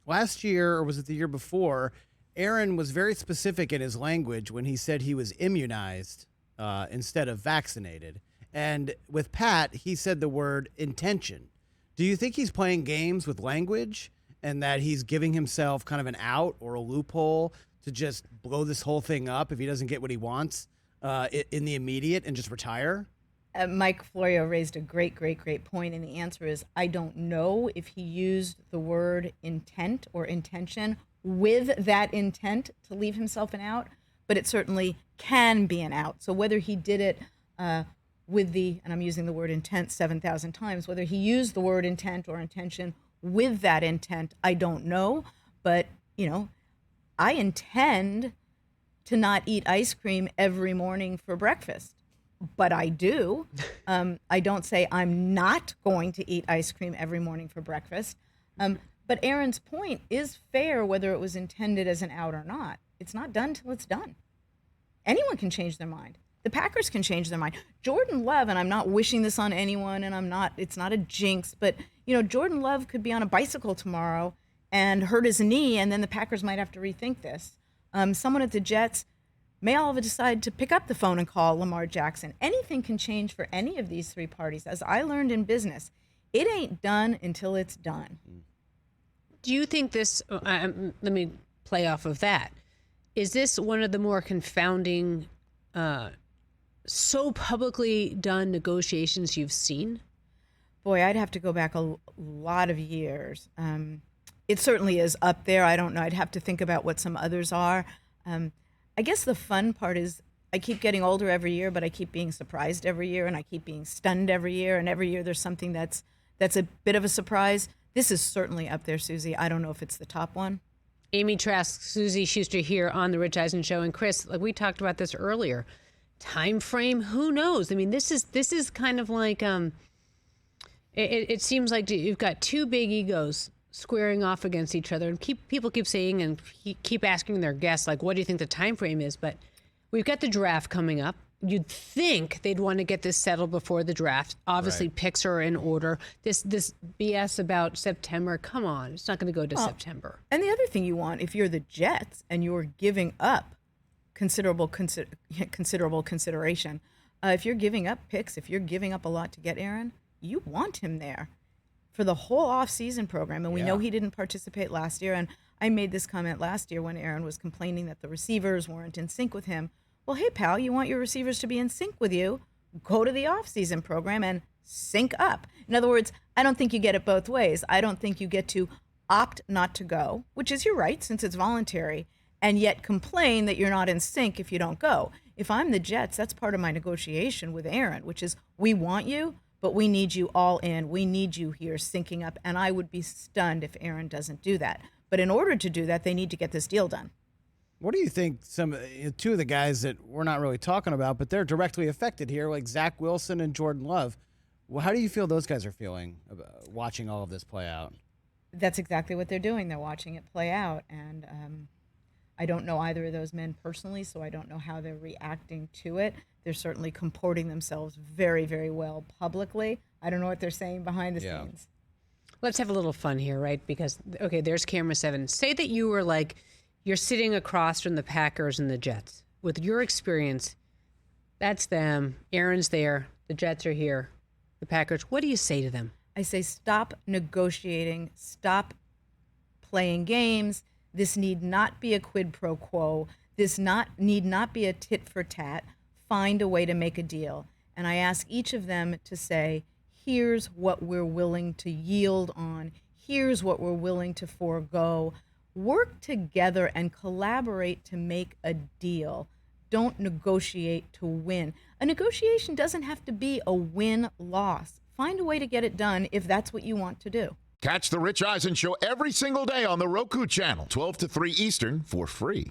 last year, or was it the year before, Aaron was very specific in his language when he said he was immunized instead of vaccinated. And with Pat, he said the word intention. Do you think he's playing games with language and that he's giving himself kind of an out or a loophole to just blow this whole thing up if he doesn't get what he wants in the immediate and just retire? Mike Florio raised a great point, and the answer is I don't know if he used the word intent or intention with that intent to leave himself an out, but it certainly can be an out. So whether he did it with the, and I'm using the word intent 7,000 times, whether he used the word intent or intention with that intent, I don't know. But, I intend to not eat ice cream every morning for breakfast. But I do. I don't say I'm not going to eat ice cream every morning for breakfast. But Aaron's point is fair, whether it was intended as an out or not. It's not done till it's done. Anyone can change their mind. The Packers can change their mind. Jordan Love, and I'm not wishing this on anyone, and it's not a jinx, but Jordan Love could be on a bicycle tomorrow and hurt his knee, and then the Packers might have to rethink this. Someone at the Jets may all of a decide to pick up the phone and call Lamar Jackson. Anything can change for any of these three parties. As I learned in business, it ain't done until it's done. Do you think this, let me play off of that. Is this one of the more confounding, so publicly done negotiations you've seen? Boy, I'd have to go back a lot of years. It certainly is up there. I don't know. I'd have to think about what some others are. I guess the fun part is I keep getting older every year, but I keep being surprised every year, and I keep being stunned every year, and every year there's something that's a bit of a surprise. This is certainly up there, Suzy. I don't know if it's the top one. Amy Trask, Suzy Shuster here on the Rich Eisen Show. And Chris, like we talked about this earlier, time frame, who knows? I mean, this is kind of like it seems like you've got two big egos squaring off against each other, and people keep saying and keep asking their guests, like, what do you think the time frame is? But we've got the draft coming up. You'd think they'd want to get this settled before the draft. Obviously, right. Picks are in order. This BS about September, come on, it's not going to go to September. And the other thing you want, if you're the Jets and you're giving up considerable consideration, if you're giving up picks, if you're giving up a lot to get Aaron, you want him there for the whole off-season program. And we know he didn't participate last year. And I made this comment last year when Aaron was complaining that the receivers weren't in sync with him. Well, hey, pal, you want your receivers to be in sync with you? Go to the off-season program and sync up. In other words, I don't think you get it both ways. I don't think you get to opt not to go, which is your right since it's voluntary, and yet complain that you're not in sync if you don't go. If I'm the Jets, that's part of my negotiation with Aaron, which is we want you, but we need you all in. We need you here syncing up, and I would be stunned if Aaron doesn't do that. But in order to do that, they need to get this deal done. What do you think two of the guys that we're not really talking about, but they're directly affected here, like Zach Wilson and Jordan Love? Well, how do you feel those guys are feeling about watching all of this play out? That's exactly what they're doing. They're watching it play out. And I don't know either of those men personally, so I don't know how they're reacting to it. They're certainly comporting themselves very, very well publicly. I don't know what they're saying behind the scenes. Let's have a little fun here, right? Because, okay, there's camera 7. Say that you were like, you're sitting across from the Packers and the Jets. With your experience, that's them. Aaron's there. The Jets are here. The Packers. What do you say to them? I say stop negotiating. Stop playing games. This need not be a quid pro quo. This need not be a tit for tat. Find a way to make a deal. And I ask each of them to say, here's what we're willing to yield on. Here's what we're willing to forego. Work together and collaborate to make a deal. Don't negotiate to win. A negotiation doesn't have to be a win-loss. Find a way to get it done if that's what you want to do. Catch the Rich Eisen Show every single day on the Roku channel, 12 to 3 Eastern, for free.